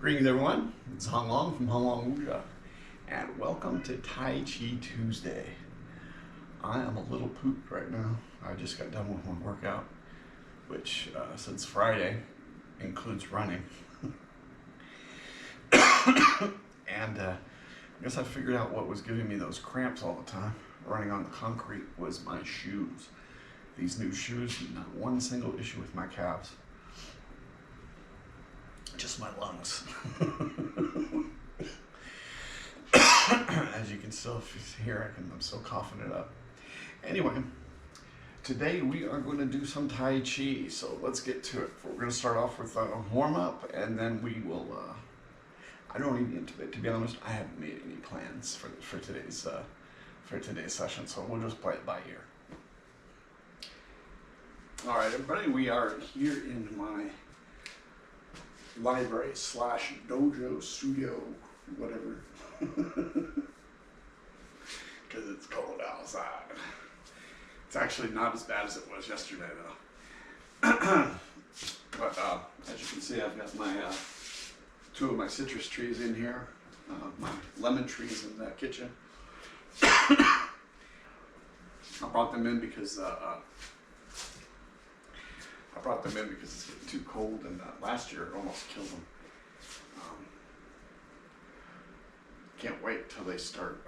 Greetings everyone, it's Hong Long from Hong Long Wuja, and welcome to Tai Chi Tuesday. I am a little pooped right now. I just got done with my workout, which since Friday includes running. And I guess I figured out what was giving me those cramps all the time. Running on the concrete was my shoes. These new shoes, not one single issue with my calves. Just my lungs. As you can still hear, I'm still coughing it up. Anyway, today we are going to do some Tai Chi, so let's get to it. We're going to start off with a warm-up, and then we will, I don't even, to be honest, I haven't made any plans for today's session, so we'll just play it by ear. All right, everybody, we are here in my library / dojo studio, whatever, because it's cold outside. It's actually not as bad as it was yesterday, though. But as you can see, I've got my two of my citrus trees in here, my lemon trees in the kitchen. I brought them in because it's getting too cold, and last year it almost killed them. Can't wait till they start.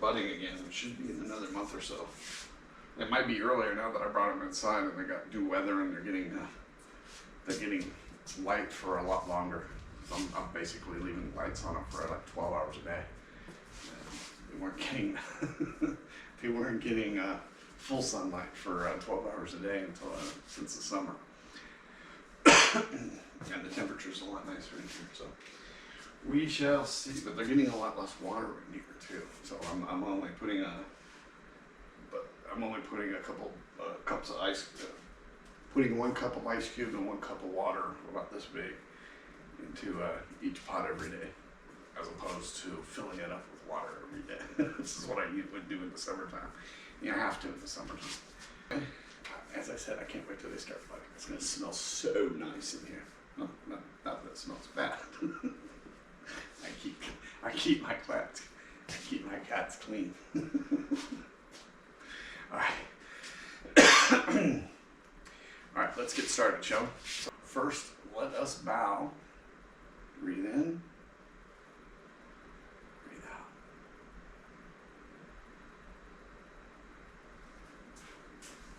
Budding again. It should be in another month or so. It might be earlier now that I brought them inside, and they got new weather, and they're getting light for a lot longer. So I'm basically leaving lights on them for like 12 hours a day. They weren't getting full sunlight for 12 hours a day until since the summer. And the temperature's a lot nicer in here, so we shall see. But they're getting a lot less water in here too. So I'm only putting a couple cups of ice, putting 1 cup of ice cube and 1 cup of water about this big into each pot every day, as opposed to filling it up with water every day. This is what I would do in the summertime. I have to in the summertime. As I said, I can't wait till they start budding. It's going to smell so nice in here. No, not that it smells bad. I keep my cats clean. All right. All right, let's get started, shall we? So first, let us bow. Breathe in. Breathe out.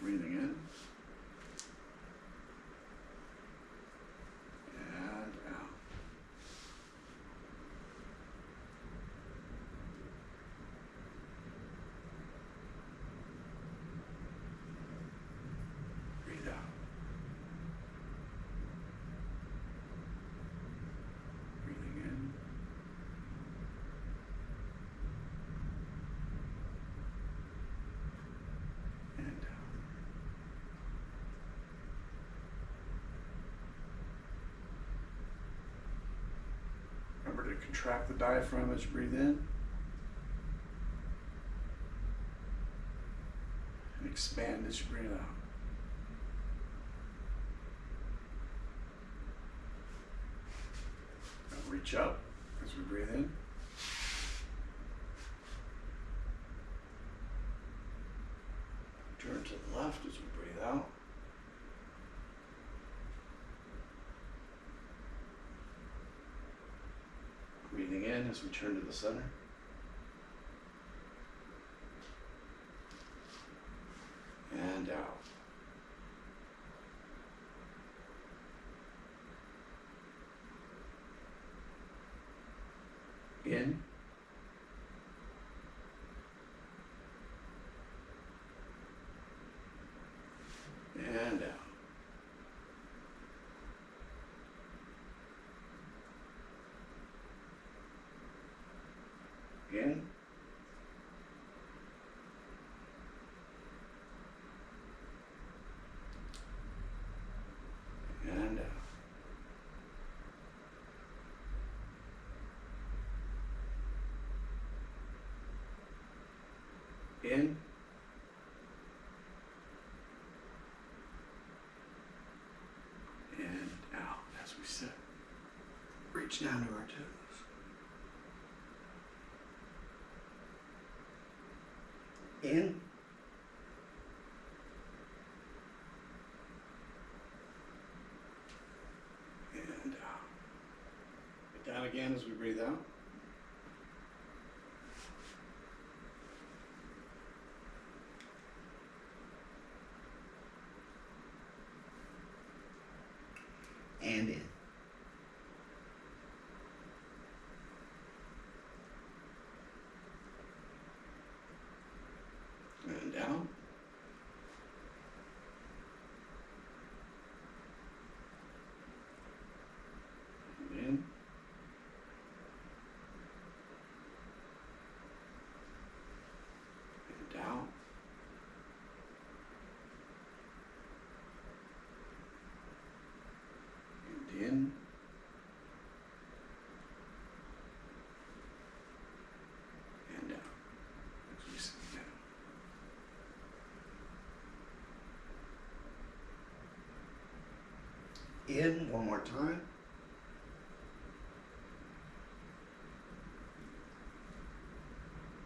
Breathing in. And out. Breathe out. Breathing in. And out. Remember to contract the diaphragm as you breathe in. And expand as you breathe out. Now reach up as we breathe in. Turn to the left as we breathe out. Breathing in as we turn to the center. And out. In. And out. In. And out. In. And out as we sit. reach down to our toes. In. And out. Get down again as we breathe out. And in. And down. And in. And down. And in. And down. As we sit down. In one more time.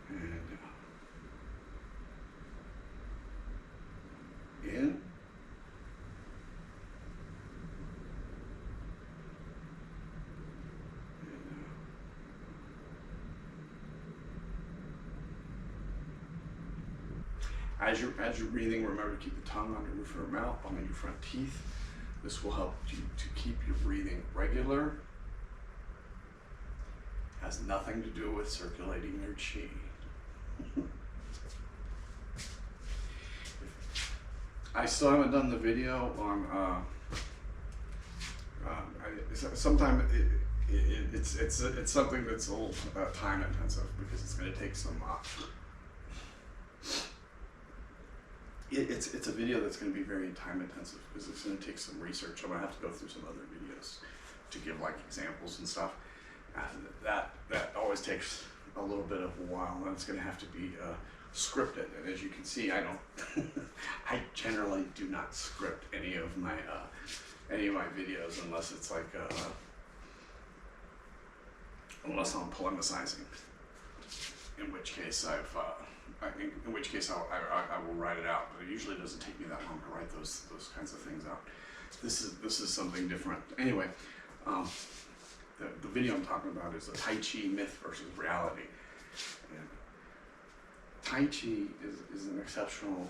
And out. In. And out. As you're breathing, remember to keep the tongue on your roof of your mouth, on your front teeth. This will help you to keep your breathing regular. Has nothing to do with circulating your chi. I still haven't done the video on. Sometimes it's something that's a little time intensive because it's going to take some. It's a video that's going to be very time intensive because it's going to take some research. I'm going to have to go through some other videos to give like examples and stuff. And that always takes a little bit of a while, and it's going to have to be scripted. And as you can see, I don't. I generally do not script any of my videos unless it's like unless I'm polemicizing. In which case I will write it out, but it usually doesn't take me that long to write those kinds of things out. This is something different. Anyway, the video I'm talking about is a Tai Chi myth versus reality. And Tai Chi is an exceptional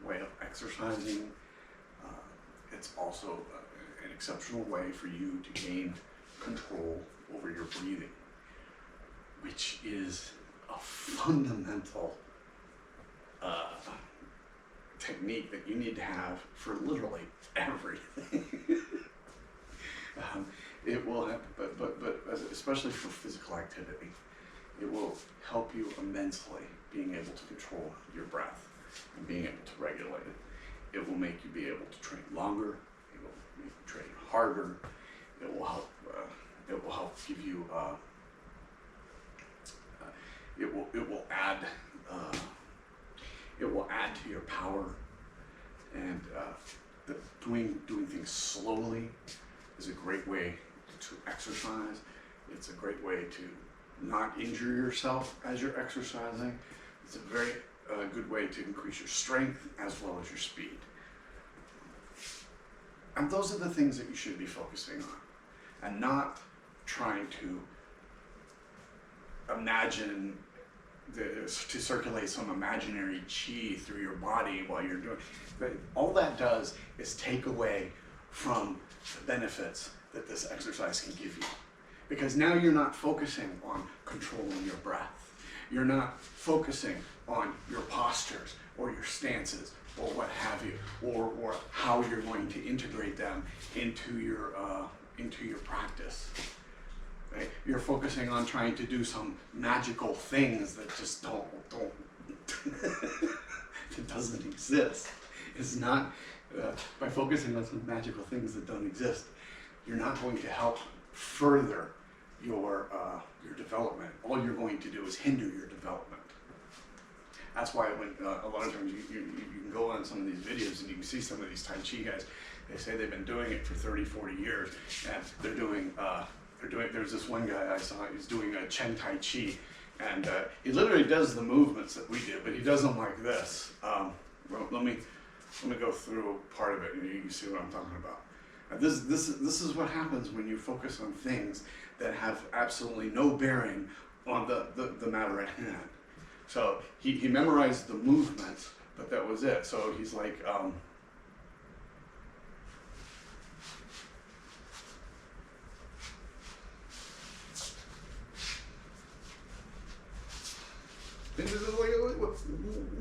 way of exercising. It's also an exceptional way for you to gain control over your breathing, which is a fundamental technique that you need to have for literally everything. It will have, but especially for physical activity, it will help you immensely being able to control your breath and being able to regulate it. It will make you be able to train longer. It will make you train harder. It will help. It will help give you. It will add. It will add to your power, and doing things slowly is a great way to exercise. It's a great way to not injure yourself as you're exercising. It's a very good way to increase your strength as well as your speed. And those are the things that you should be focusing on, and not trying to imagine to circulate some imaginary chi through your body while you're doing. But all that does is take away from the benefits that this exercise can give you. Because now you're not focusing on controlling your breath. You're not focusing on your postures or your stances or what have you, or how you're going to integrate them into your practice. Right? You're focusing on trying to do some magical things that just don't it doesn't exist. It's not by focusing on some magical things that don't exist, you're not going to help further your development. All you're going to do is hinder your development. That's why when a lot of times you can go on some of these videos and you can see some of these Tai Chi guys. They say they've been doing it for 30, 40 years, and they're doing There's this one guy I saw, he's doing a Chen Tai Chi, and he literally does the movements that we do, but he does them like this. Well, let me go through part of it, and you can see what I'm talking about. This is what happens when you focus on things that have absolutely no bearing on the matter at hand. So he memorized the movements, but that was it. So he's like,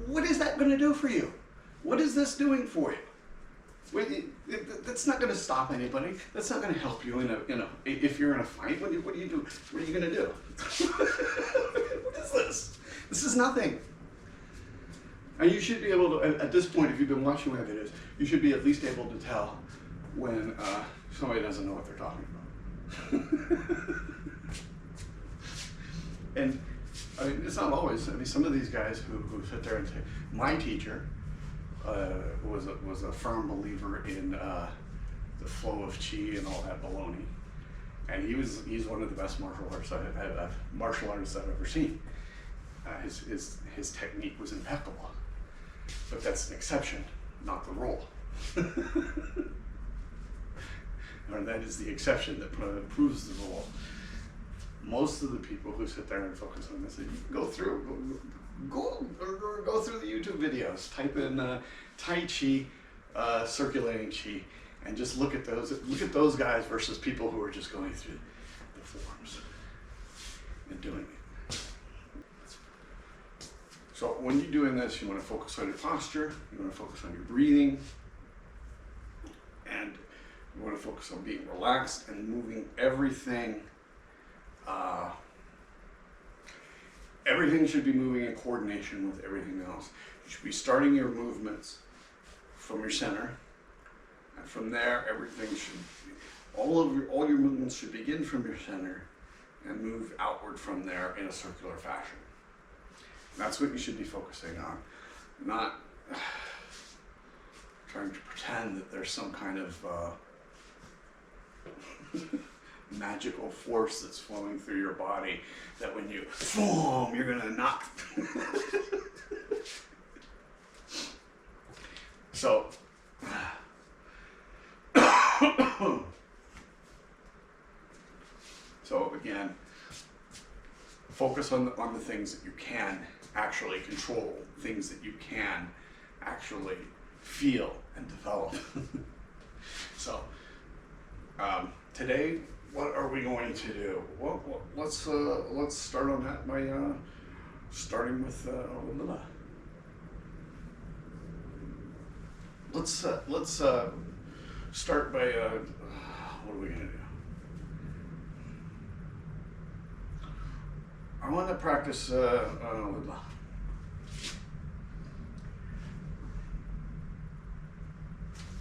what is that going to do for you? What is this doing for you? That's not going to stop anybody. That's not going to help you if you're in a fight. What do you do? What are you going to do? What is this? This is nothing. And you should be able to, at this point, if you've been watching my videos, you should be at least able to tell when somebody doesn't know what they're talking about. And I mean, it's not always. I mean, some of these guys who sit there and say, my teacher was a firm believer in the flow of chi and all that baloney, and he's one of the best martial artists I've ever seen. His technique was impeccable, but that's an exception, not the rule. Or that is the exception that proves the rule. Most of the people who sit there and focus on this, you can go through the YouTube videos, type in Tai Chi, circulating Chi, and just look at those guys versus people who are just going through the forms and doing it. So when you're doing this, you want to focus on your posture, you want to focus on your breathing, and you want to focus on being relaxed and moving everything. Everything should be moving in coordination with everything else. You should be starting your movements from your center, and from there, all your movements should begin from your center and move outward from there in a circular fashion. That's what you should be focusing on, not trying to pretend that there's some kind of magical force that's flowing through your body that when you boom, you're gonna knock. So again, focus on the things that you can actually control, things that you can actually feel and develop. So today, what are we going to do? Well, let's start on that by starting with let's start by what are we gonna do? I want to practice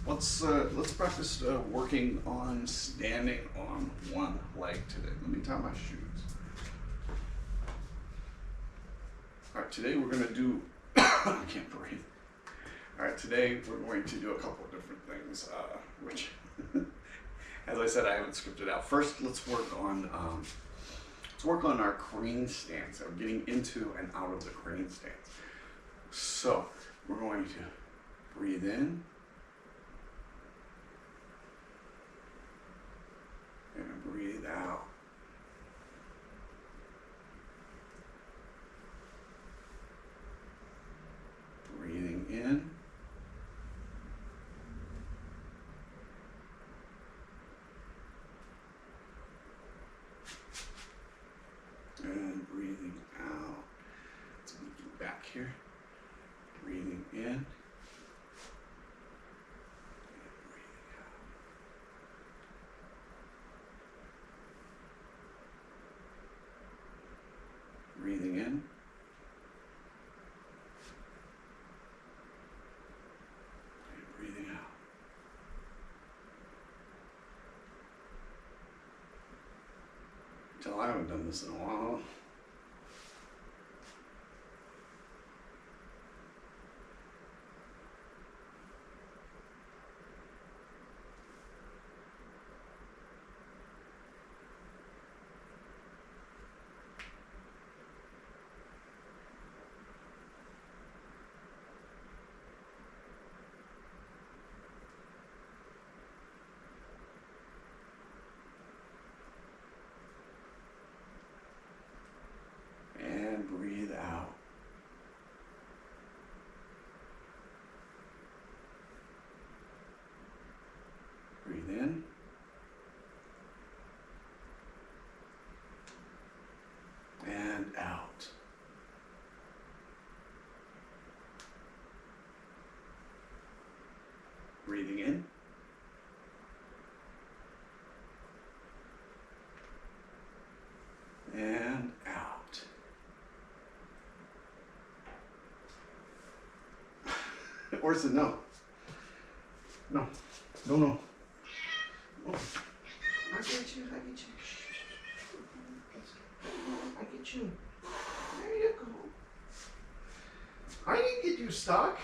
let's practice working on standing on one leg today. Let me tie my shoes. All right, today we're going to do, I can't breathe. All right, today we're going to do a couple of different things, which, as I said, I haven't scripted out. First, let's work on our crane stance, or getting into and out of the crane stance. So we're going to breathe in, and breathe out. Breathing in. And breathing out. Let's move back here. Breathing in. Breathing in. And breathing out. Tell I haven't done this in a while. in. And out. Breathing in. And out. Orson, no. No. No, no. Oh. I get you. I get you. I get you. There you go. I didn't get you stuck.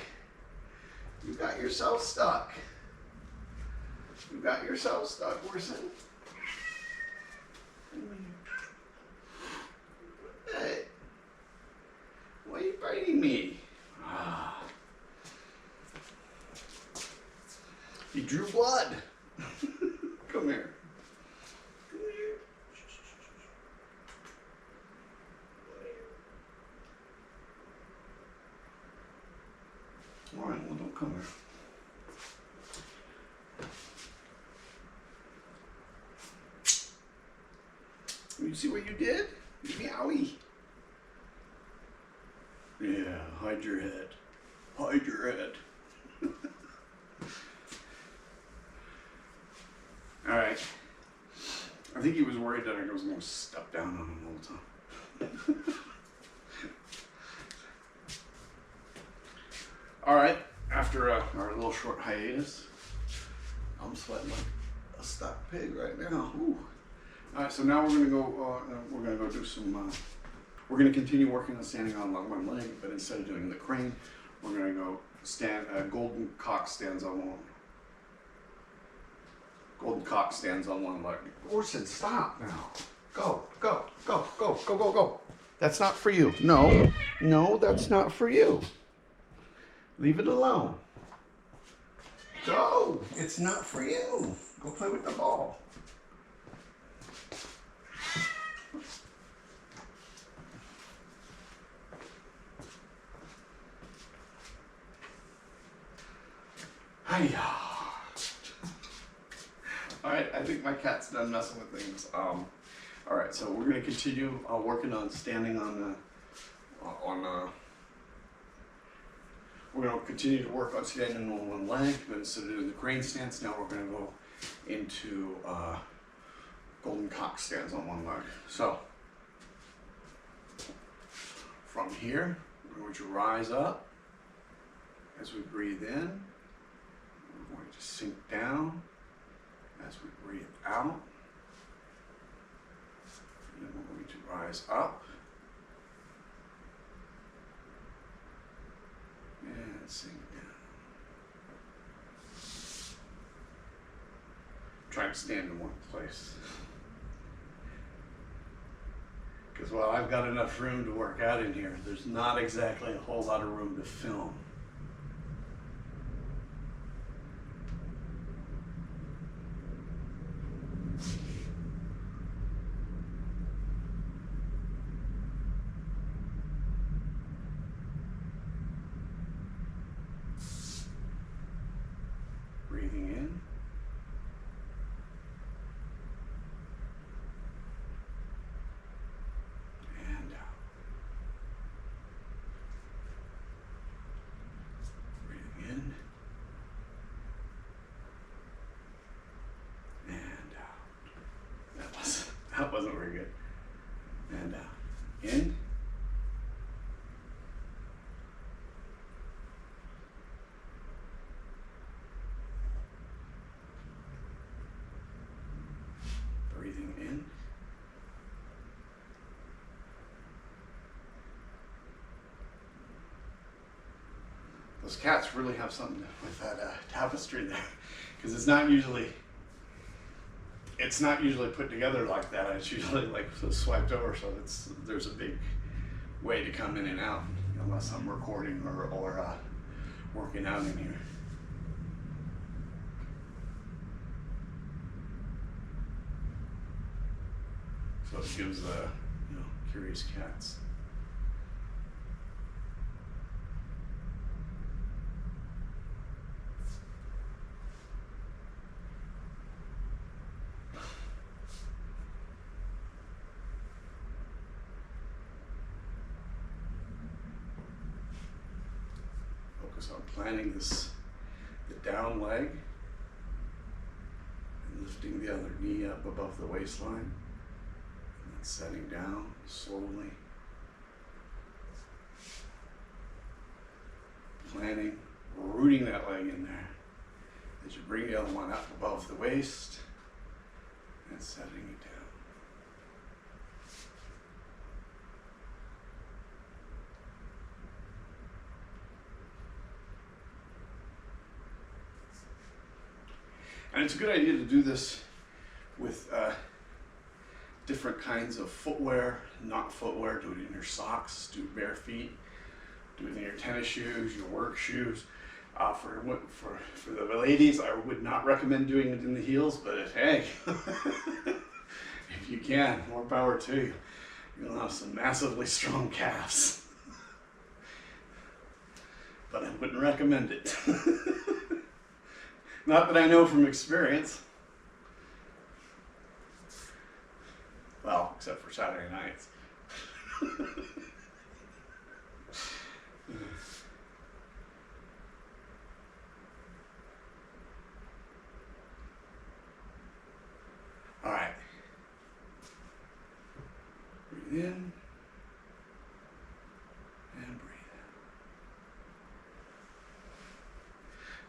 You got yourself stuck. You got yourself stuck, Orson. Hey. Why are you biting me? Ah. You drew blood. Come here. Come here. All right, well, don't come here. You see what you did? Meowie. Yeah, hide your head. Hide your head. All right. I think he was worried that I was going to step down on him all the time. All right. After our little short hiatus, I'm sweating like a stuck pig right now. Ooh. All right. So now we're gonna go. We're gonna go do some. We're gonna continue working on standing on one leg, but instead of doing the crane, we're gonna go stand. Golden cock stands on one. Golden cock stands on one leg. Orson, stop now. Go, go, go, go, go, go, go. That's not for you. No, no, that's not for you. Leave it alone. Go. It's not for you. Go play with the ball. Hiya. All right, I think my cat's done messing with things. All right, so we're gonna continue working on standing on we're gonna continue to work on standing on one leg, but instead of doing the crane stance, now we're gonna go into golden cock stands on one leg. So from here, we're going to rise up as we breathe in. We're going to sink down as we breathe out. And then we're going to rise up. And sink down. Try to stand in one place. Because while I've got enough room to work out in here, there's not exactly a whole lot of room to film. Breathing in. And out. Breathing in. And out. That wasn't very good. And out. In. Breathing in. Those cats really have something with that tapestry there, because it's not usually put together like that. It's usually like swiped over, so there's a big way to come in and out, unless I'm recording or working out in here. So it gives curious cats. focus on planting the down leg and lifting the other knee up above the waistline and then setting down slowly. Planting, rooting that leg in there as you bring the other one up above the waist and setting it down. And it's a good idea to do this with different kinds of footwear, not footwear. Do it in your socks, do it bare feet, do it in your tennis shoes, your work shoes. For the ladies, I would not recommend doing it in the heels, but hey, if you can, more power to you. You'll have some massively strong calves. But I wouldn't recommend it. Not that I know from experience. Well, except for Saturday nights. All right. Breathe in and breathe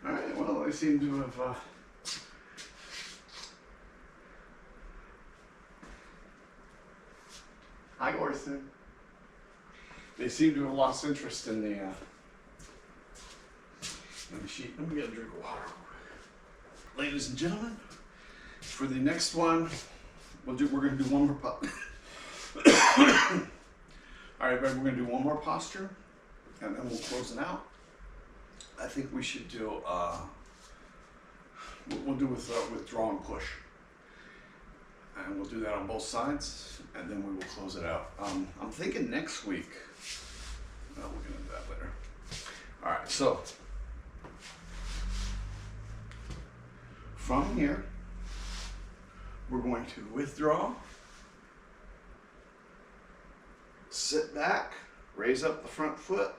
out. All right, well, I seem to have hi, Orson. They seem to have lost interest in the sheet. Let me get a drink of water. Ladies and gentlemen, for the next one, we're going to do one more all right, we're going to do one more posture, and then we'll close it out. I think we should do, we'll do with draw and push. And we'll do that on both sides, and then we will close it out. I'm thinking next week. Well, we're going to do that later. All right, so from here, we're going to withdraw, sit back, raise up the front foot,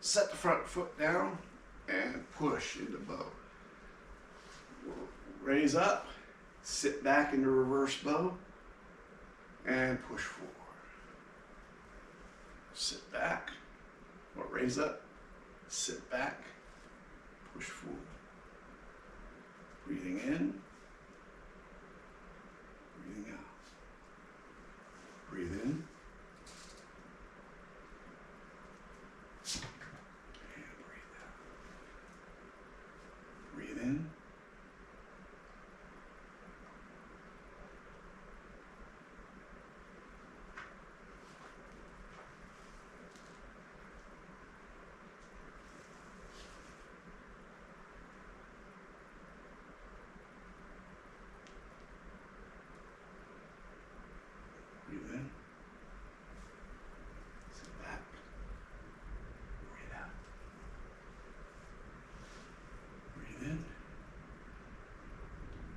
set the front foot down, and push into bow. Raise up, sit back into reverse bow, and push forward. Sit back, or raise up, sit back, push forward. Breathing in, breathing out. Breathe in. And breathe out. Breathe in. Breathe in. Sit back. Breathe out. Breathe in.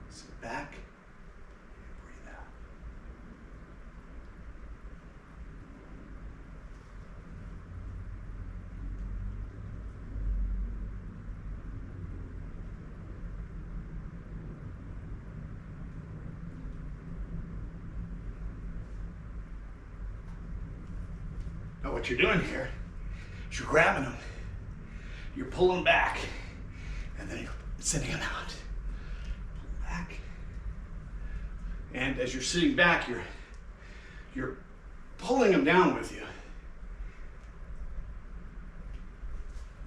Sit back. Breathe out. Now what you're doing here is you're grabbing them, you're pulling back, and then you're sitting them out. Pull back. And as you're sitting back, you're pulling them down with you.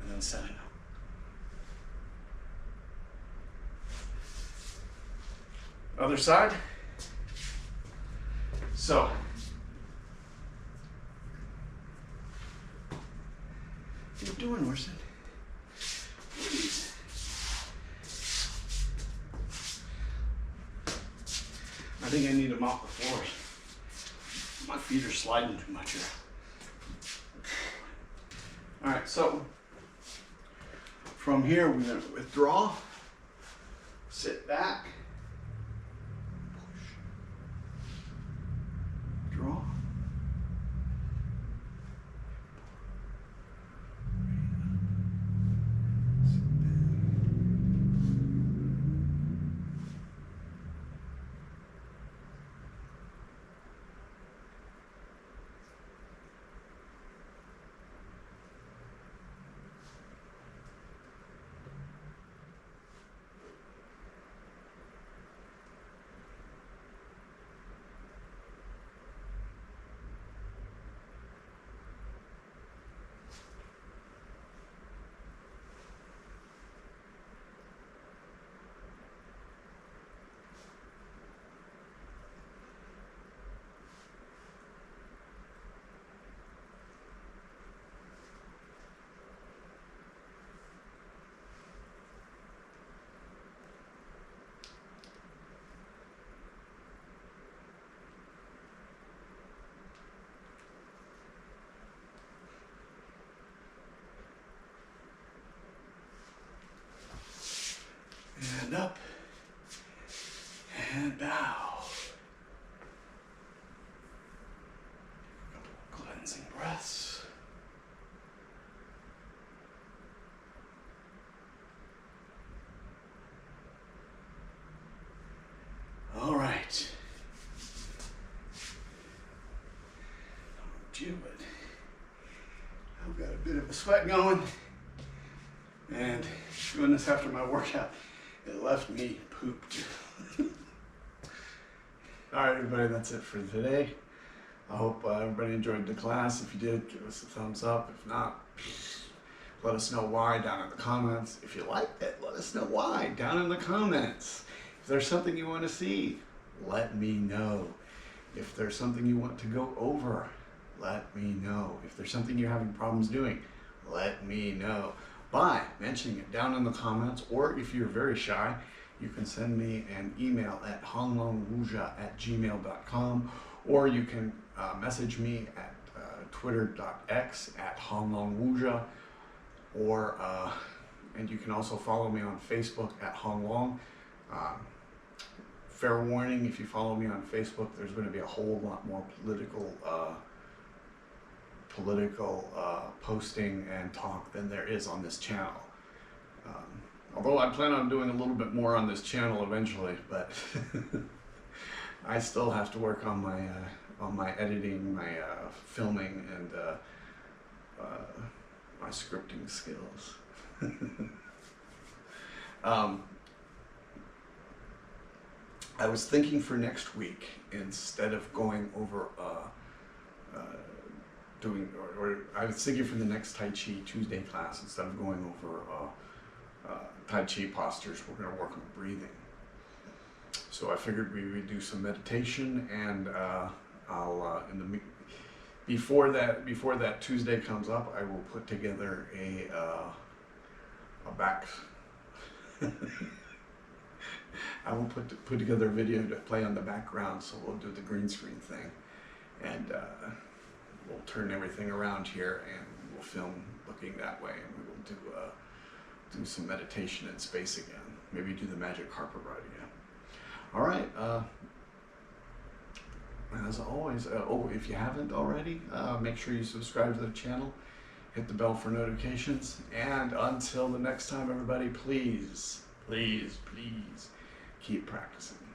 And then setting them. Other side. So, what are you doing, Orson? Please. I think I need to mop the floors. My feet are sliding too much here. All right, so from here we're going to withdraw, sit back, push, draw, up and bow. A couple cleansing breaths. All right. But I've got a bit of a sweat going, and doing this after my workout, it left me pooped. All right, everybody, that's it for today. I hope everybody enjoyed the class. If you did, give us a thumbs up. If not, let us know why down in the comments. If you liked it, let us know why down in the comments. If there's something you want to see, let me know. If there's something you want to go over, let me know. If there's something you're having problems doing, let me know by mentioning it down in the comments, or if you're very shy, you can send me an email at honglongwuja@gmail.com, or you can message me at twitter.x at honglongwuja, or and you can also follow me on Facebook at honglong. Fair warning, if you follow me on Facebook, there's going to be a whole lot more political posting and talk than there is on this channel. Although I plan on doing a little bit more on this channel eventually, but I still have to work on my editing, my filming, and my scripting skills. I was thinking for next week, instead of going over I was thinking for the next Tai Chi Tuesday class, instead of going over Tai Chi postures, we're going to work on breathing. So I figured we would do some meditation, and I'll before that Tuesday comes up, I will put together a back. I will put together a video to play on the background, so we'll do the green screen thing, and we'll turn everything around here, and we'll film looking that way, and we will do some meditation in space again. Maybe do the magic carpet ride again. All right. As always, if you haven't already, make sure you subscribe to the channel, hit the bell for notifications, and until the next time, everybody, please, please, please keep practicing.